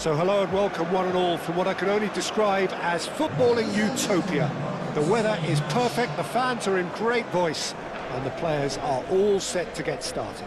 So hello and welcome one and all from what I can only describe as footballing utopia. The weather is perfect, the fans are in great voice, and the players are all set to get started.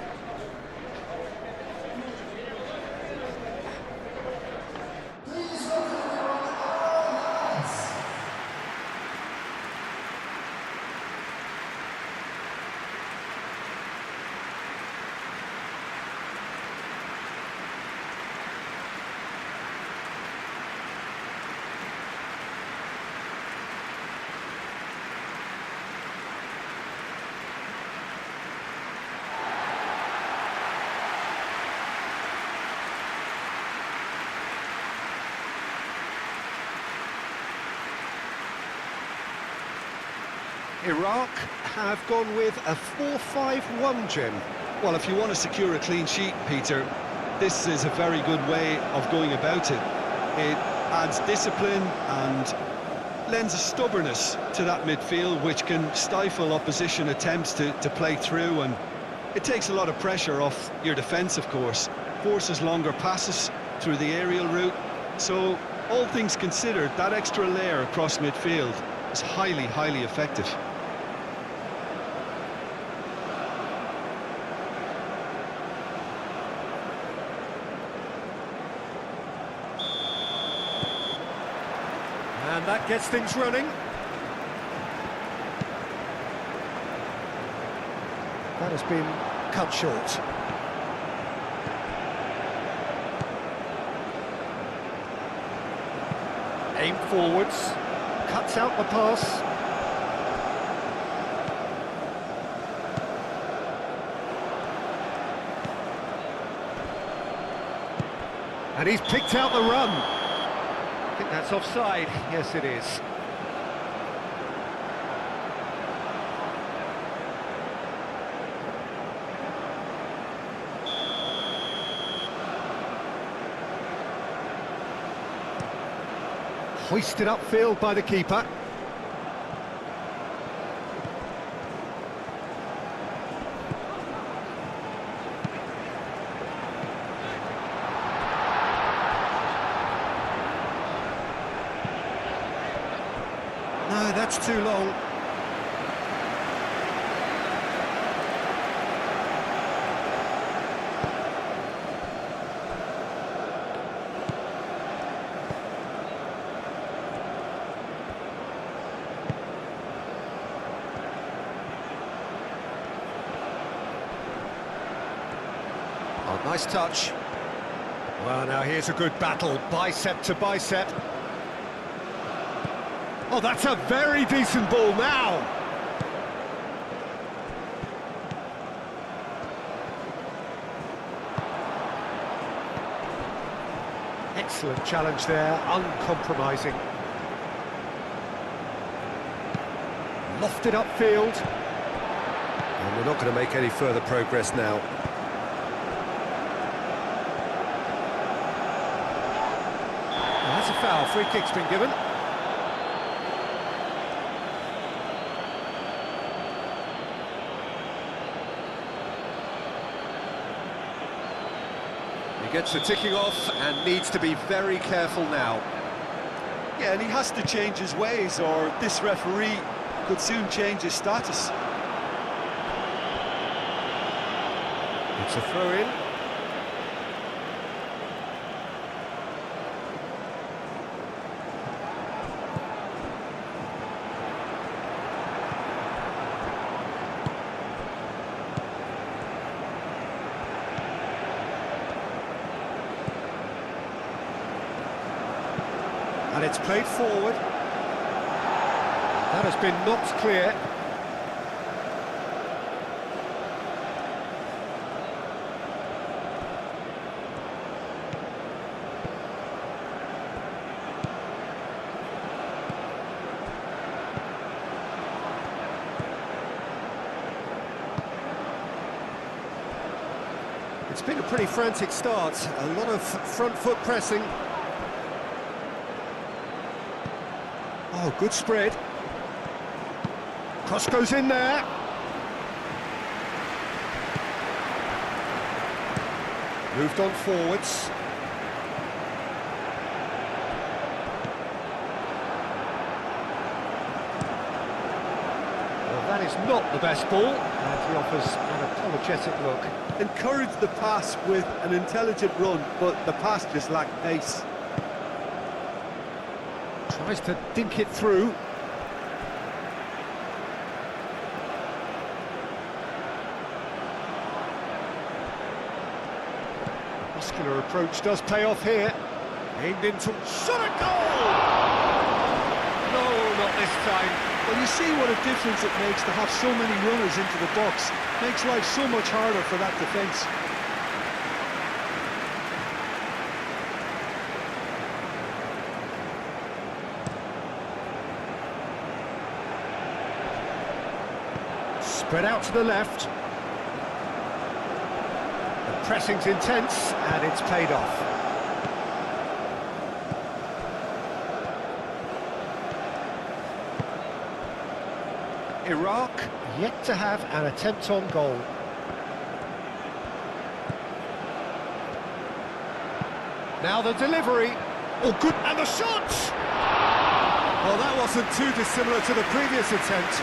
Iraq have gone with a 4-5-1, Jim. Well, if you want to secure a clean sheet, Peter, this is a very good way of going about it. It adds discipline and lends a stubbornness to that midfield, which can stifle opposition attempts to play through, and it takes a lot of pressure off your defence, of course, forces longer passes through the aerial route. So, all things considered, that extra layer across midfield is highly, highly effective. And that gets things running. That has been cut short. Aim forwards, cuts out the pass. And he's picked out the run. I think that's offside. Yes, it is. Hoisted upfield by the keeper. No, that's too long. Oh, nice touch. Well, now here's a good battle, bicep to bicep. Oh, that's a very decent ball now. Excellent challenge there, uncompromising. Lofted upfield. And we're not going to make any further progress now. Oh, that's a foul, free kick's been given. He gets the ticking off and needs to be very careful now. Yeah, and he has to change his ways, or this referee could soon change his status. It's a throw-in. And it's played forward. That has been knocked clear. It's been a pretty frantic start. A lot of front foot pressing. Oh, good spread. Cross goes in there. Moved on forwards. not the best ball, and he offers an apologetic look. Encouraged the pass with an intelligent run, but the pass just lacked pace. Tries to dink it through. Muscular approach does pay off here. Aimed into... shot at goal! No, not this time. Well, you see what a difference it makes to have so many runners into the box. Makes life so much harder for that defence. Spread out to the left. The pressing's intense, and it's paid off. Iraq yet to have an attempt on goal. Now the delivery. Oh, good, and the shot! Well, that wasn't too dissimilar to the previous attempt.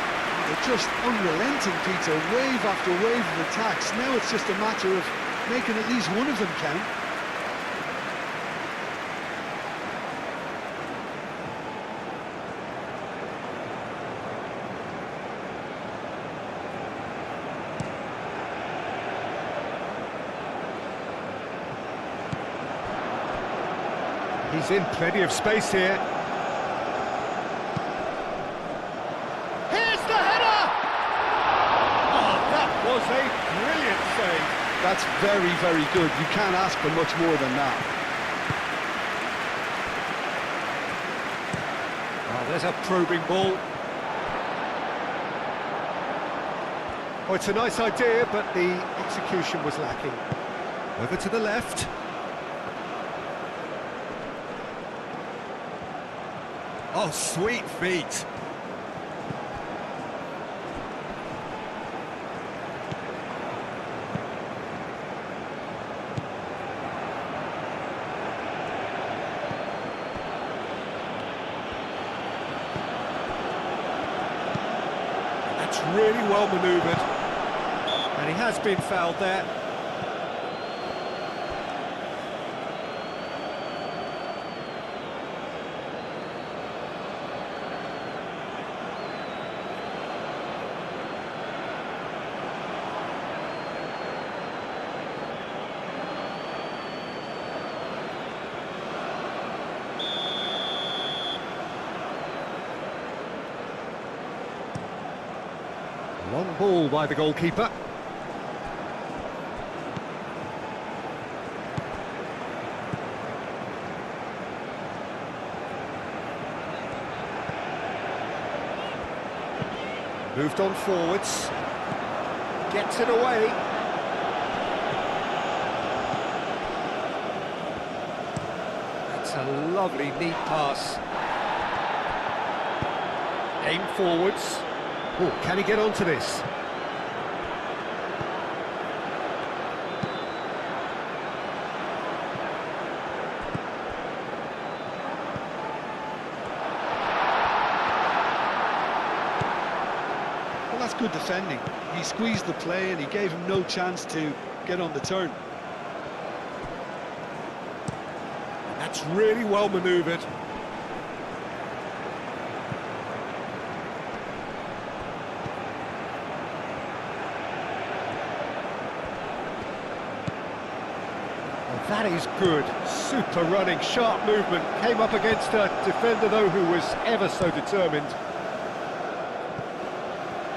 They're just unrelenting, Peter. Wave after wave of attacks. Now it's just a matter of making at least one of them count. He's in plenty of space here. Here's the header! Oh, that was a brilliant save. That's very, very good. You can't ask for much more than that. Oh, there's a probing ball. Oh, it's a nice idea, but the execution was lacking. Over to the left. Oh, sweet feet. That's really well manoeuvred. And he has been fouled there. Long ball by the goalkeeper. Moved on forwards. Gets it away. That's a lovely, neat pass. Aim forwards. Oh, can he get onto this? Well, that's good defending. He squeezed the play and he gave him no chance to get on the turn. That's really well manoeuvred. That is good. Super running, sharp movement. Came up against a defender, though, who was ever so determined.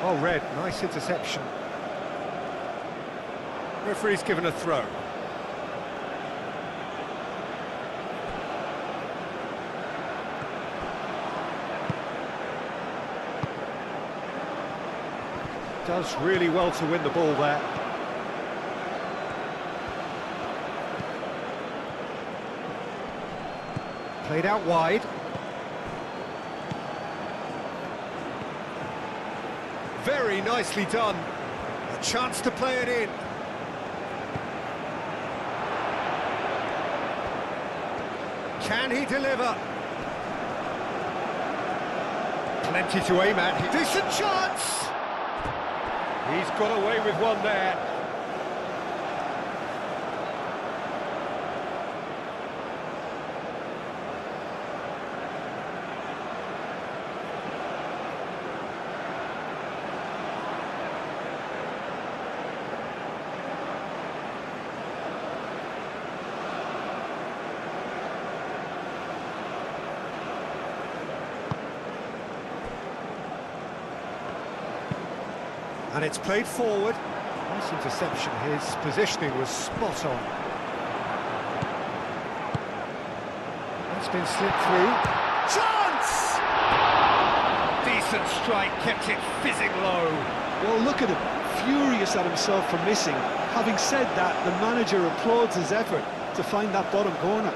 Oh, red. Nice interception. Referee's given a throw. Does really well to win the ball there. Played out wide. Very nicely done. A chance to play it in. Can he deliver? Plenty to aim at. Decent chance! He's got away with one there. And it's played forward. Nice interception. His positioning was spot on. It's been slipped through. Chance! Decent strike, kept it fizzing low. Well, look at him, furious at himself for missing. Having said that, the manager applauds his effort to find that bottom corner.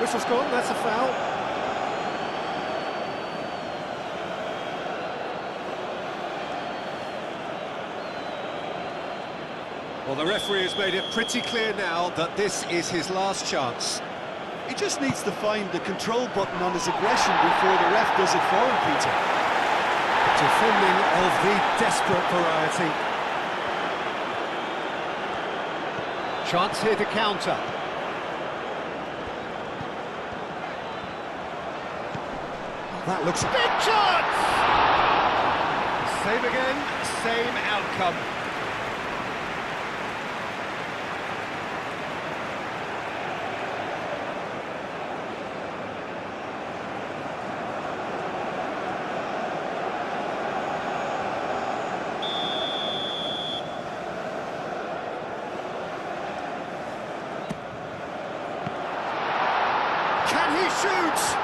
Whistle's gone, that's a foul. Well, the referee has made it pretty clear now that this is his last chance. He just needs to find the control button on his aggression before the ref does it for him, Peter. Defending of the desperate variety. Chance here to counter. That looks... Big chance! Same again, same outcome. Can he shoot?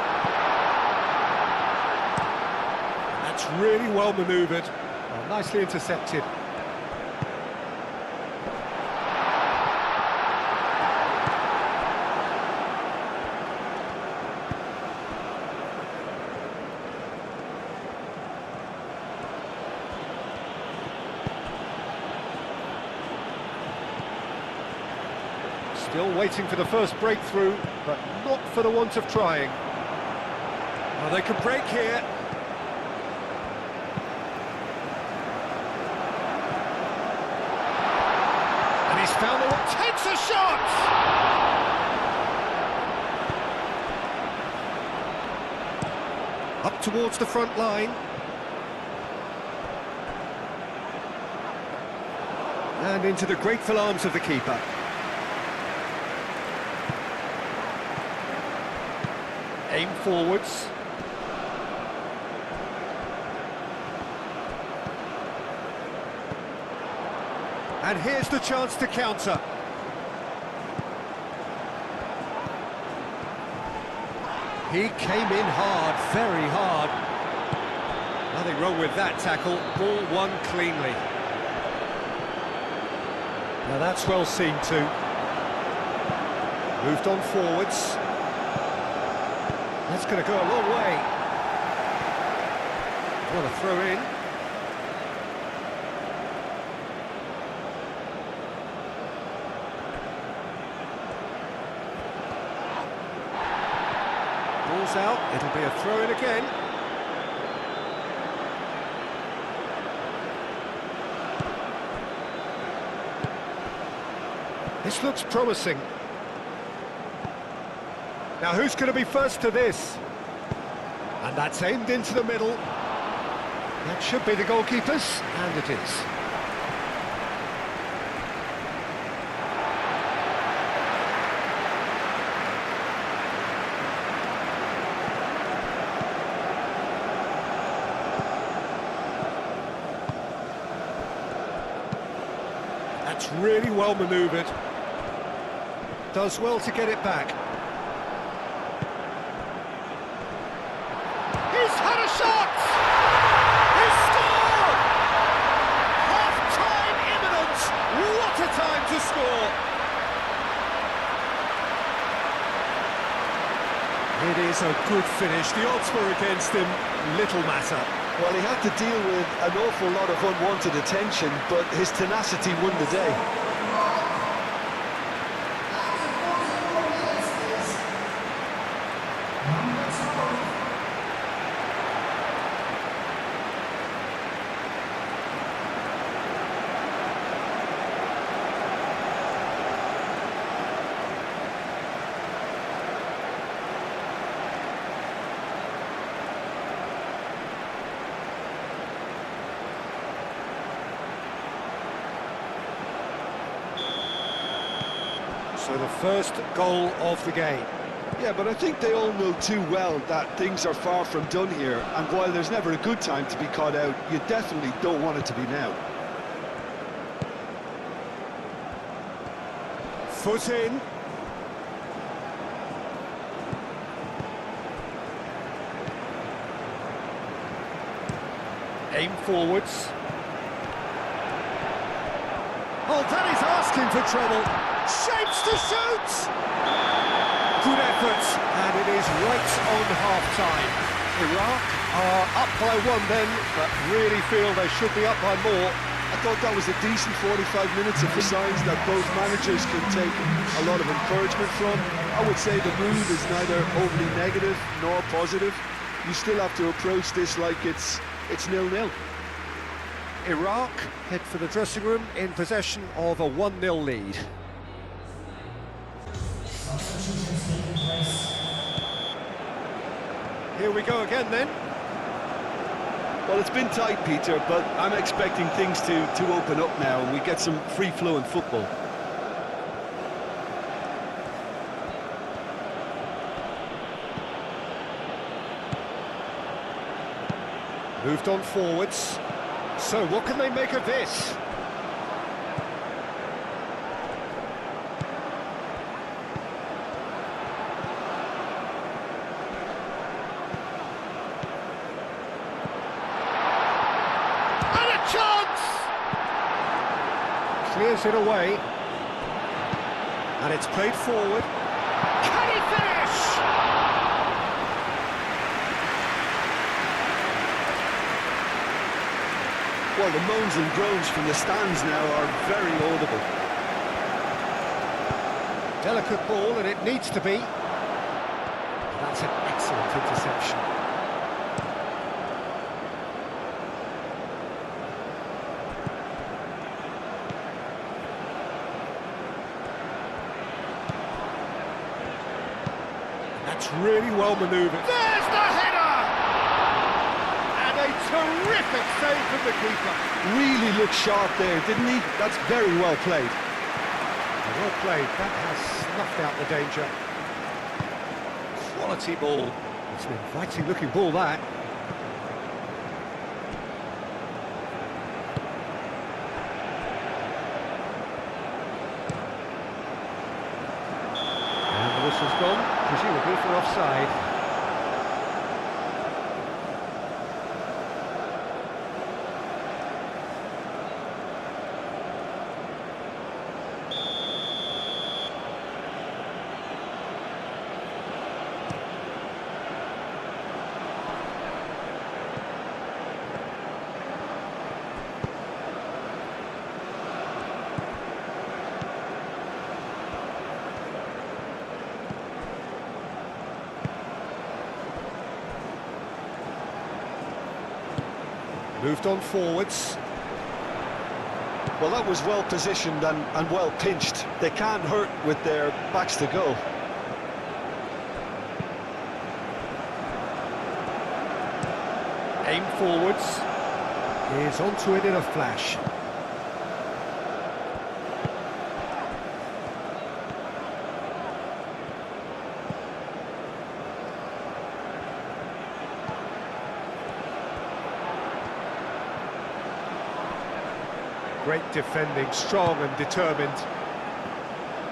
Really well manoeuvred. Well, nicely intercepted. Still waiting for the first breakthrough, but not for the want of trying. Well, they could break here. He's found the one, takes a shot! Up towards the front line. And into the grateful arms of the keeper. Aim forwards. And here's the chance to counter. He came in hard, very hard. Nothing wrong with that tackle, ball won cleanly. Now that's well seen too. Moved on forwards. That's going to go a long way. What a throw in. Ball's out, it'll be a throw-in again. This looks promising. Now who's going to be first to this? And that's aimed into the middle. That should be the goalkeeper's, and it is. That's really well manoeuvred. Does well to get it back. He's had a shot! He's scored! Half-time imminent! What a time to score! It is a good finish. The odds were against him. Little matter. Well, he had to deal with an awful lot of unwanted attention, but his tenacity won the day. So the first goal of the game. Yeah, but I think they all know too well that things are far from done here, and while there's never a good time to be caught out, you definitely don't want it to be now. Foot in. Aim forwards. Oh, that is asking for trouble. Shapes to shoot! Good effort, and it is right on half-time. Iraq are up by one then, but really feel they should be up by more. I thought that was a decent 45 minutes of signs that both managers can take a lot of encouragement from. I would say the mood is neither overly negative nor positive. You still have to approach this like it's 0-0. Iraq head for the dressing room in possession of a 1-0 lead. Here we go again then. Well, it's been tight, Peter, but I'm expecting things to open up now and we get some free-flowing football. Moved on forwards. So what can they make of this? And a chance! Clears it away. And it's played forward. Can he finish? Well, the moans and groans from the stands now are very audible. Delicate ball, and it needs to be. That's an excellent interception. That's really well manoeuvred. There's the header! And a terrific save from the keeper. Really looked sharp there, didn't he? That's very well played. Well played, that has snuffed out the danger. Quality ball. It's an inviting looking ball, that. And the whistle's gone, presumably for offside. Moved on forwards. Well, that was well positioned and well pinched. They can't hurt with their backs to goal. Aim forwards. He's onto it in a flash. Great defending, strong and determined.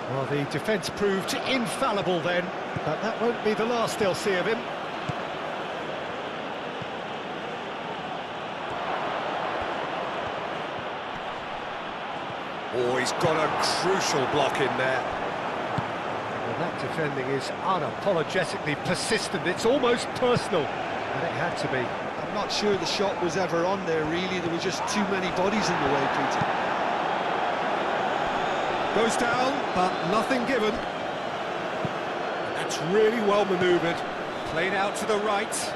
Well, the defence proved infallible then, but that won't be the last they'll see of him. Oh, he's got a crucial block in there. Well, that defending is unapologetically persistent. It's almost personal, and it had to be. I'm not sure the shot was ever on there, really. There were just too many bodies in the way, Peter. Goes down, but nothing given. That's really well manoeuvred. Played out to the right.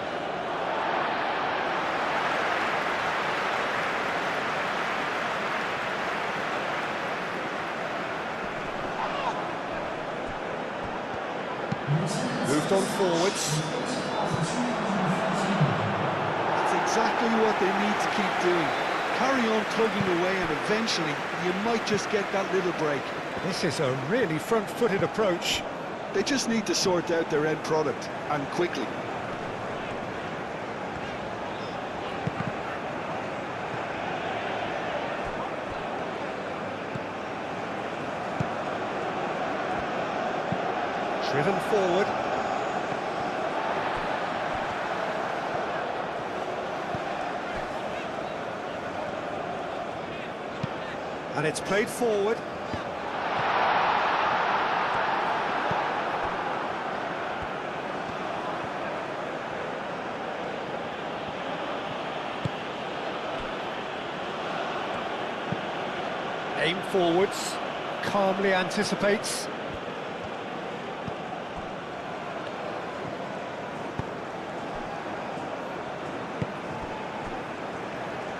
Moved on forwards. That's exactly what they need to keep doing. Carry on plugging away and eventually you might just get that little break. This is a really front-footed approach. They just need to sort out their end product, and quickly. Driven forward. And it's played forward. Aim forwards, calmly anticipates.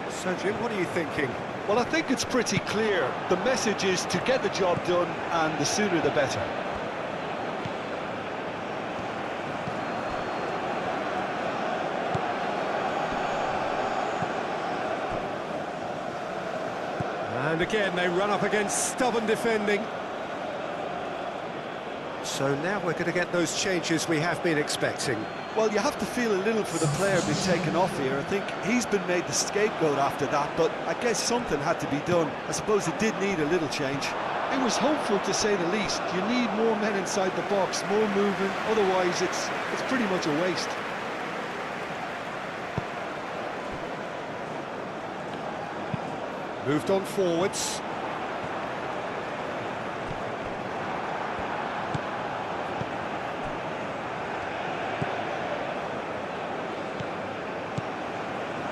So Jim, what are you thinking? Well, I think it's pretty clear. The message is to get the job done, and the sooner the better. And again, they run up against stubborn defending. So now we're going to get those changes we have been expecting. Well, you have to feel a little for the player being taken off here. I think he's been made the scapegoat after that, but I guess something had to be done. I suppose it did need a little change. It was hopeful, to say the least. You need more men inside the box, more movement, otherwise it's pretty much a waste. Moved on forwards.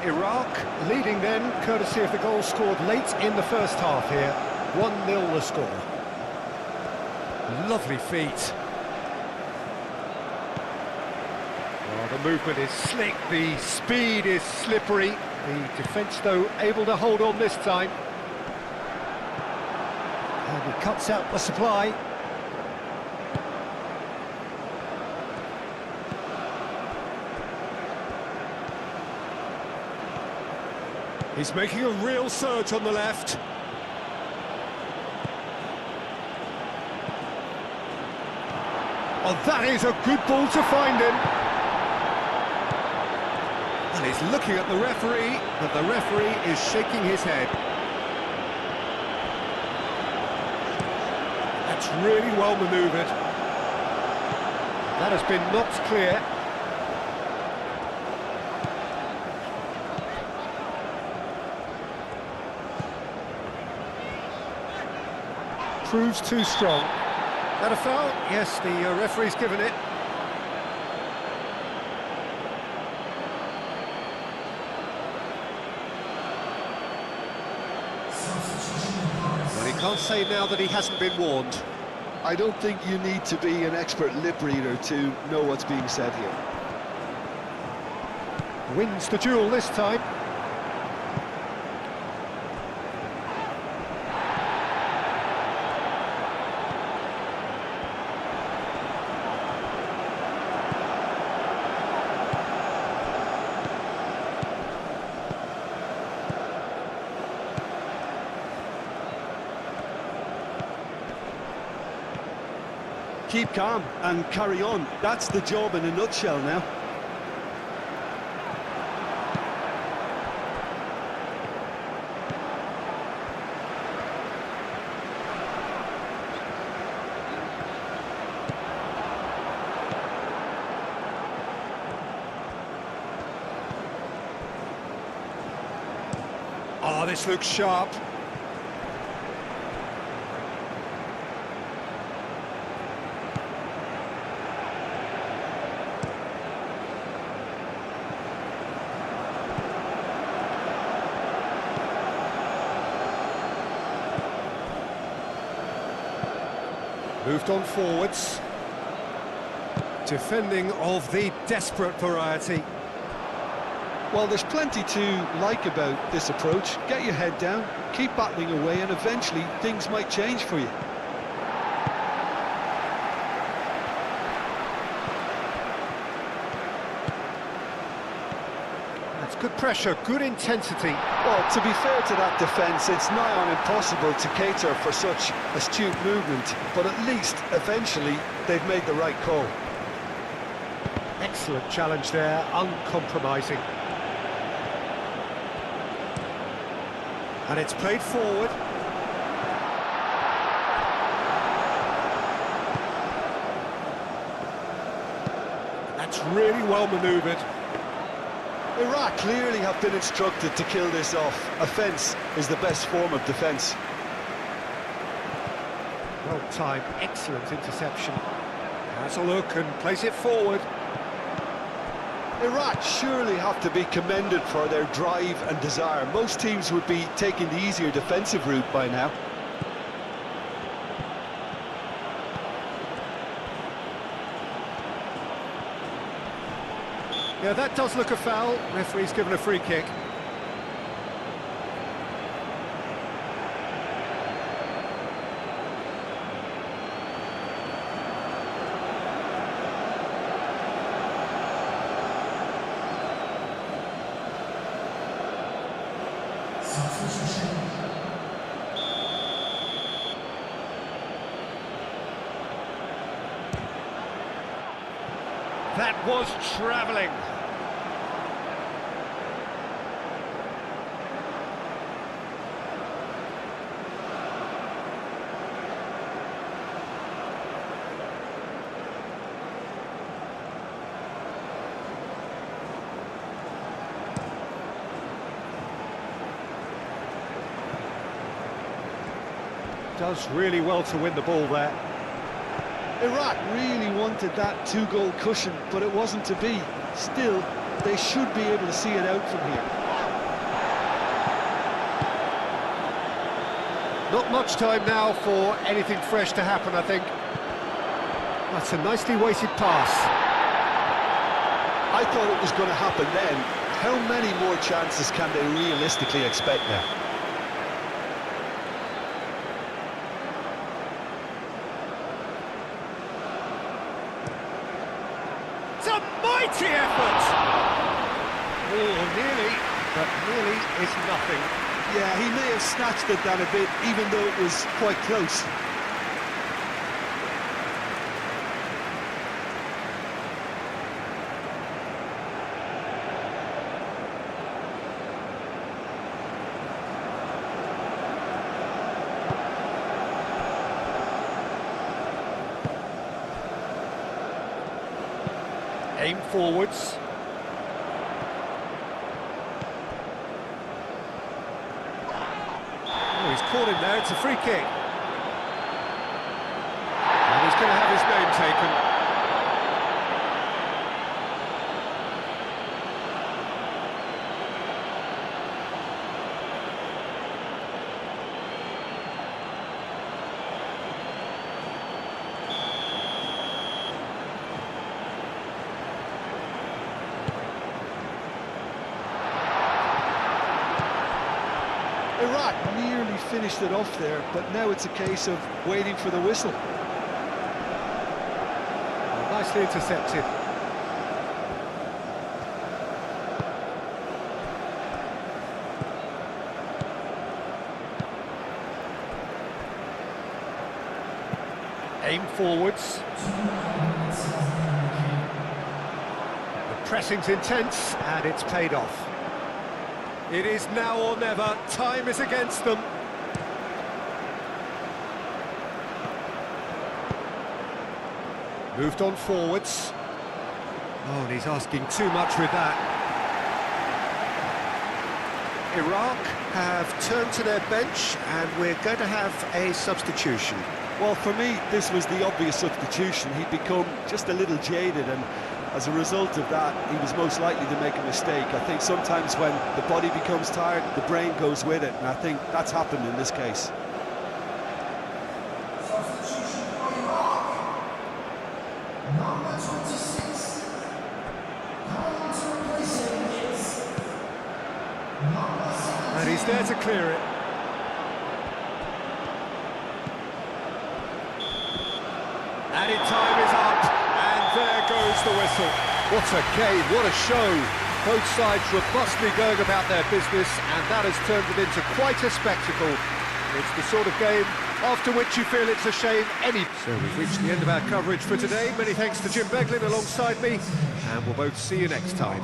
Iraq leading then, courtesy of the goal scored late in the first half here. 1-0 the score. Lovely feet. Oh, the movement is slick, the speed is slippery. The defence, though, able to hold on this time. And he cuts out the supply. He's making a real surge on the left. Oh, that is a good ball to find him. And he's looking at the referee, but the referee is shaking his head. That's really well manoeuvred. That has been knocked clear. Proves too strong. That a foul? Yes, the referee's given it. Well, he can't say now that he hasn't been warned. I don't think you need to be an expert lip reader to know what's being said here. Wins the duel this time. Keep calm and carry on. That's the job in a nutshell now. this looks sharp. Moved on forwards. Defending of the desperate variety. Well, there's plenty to like about this approach. Get your head down, keep battling away, and eventually things might change for you. That's good pressure, good intensity. Well, to be fair to that defence, it's nigh on impossible to cater for such astute movement, but at least, eventually, they've made the right call. Excellent challenge there, uncompromising. And it's played forward. That's really well manoeuvred. Iraq clearly have been instructed to kill this off. Offence is the best form of defence. Well timed, excellent interception. Has a look and plays it forward. Iraq surely have to be commended for their drive and desire. Most teams would be taking the easier defensive route by now. Yeah, that does look a foul. Referee's given a free kick. That was travelling. Does really well to win the ball there. Iraq really wanted that two-goal cushion, but it wasn't to be. Still, they should be able to see it out from here. Not much time now for anything fresh to happen, I think. That's a nicely weighted pass. I thought it was going to happen then. How many more chances can they realistically expect now? It's a mighty effort! Oh, nearly, but nearly is nothing. Yeah, he may have snatched it down a bit, even though it was quite close. Aim forwards. Oh, he's caught him there, it's a free kick. And he's going to have his name taken. Iraq nearly finished it off there, but now it's a case of waiting for the whistle. Nicely intercepted. Aim forwards. The pressing's intense, and it's paid off. It is now or never. Time is against them. Moved on forwards. Oh, and he's asking too much with that. Iraq have turned to their bench, and we're going to have a substitution. Well, for me, this was the obvious substitution. He'd become just a little jaded, and as a result of that, he was most likely to make a mistake. I think sometimes when the body becomes tired, the brain goes with it, and I think that's happened in this case. Number 26. Coming on to replace him is number 17. And he's there to clear it. Added time is up, and there goes the whistle. What a game, what a show. Both sides robustly going about their business, and that has turned it into quite a spectacle. It's the sort of game after which you feel it's a shame any... So we've reached the end of our coverage for today. Many thanks to Jim Beglin alongside me, and we'll both see you next time.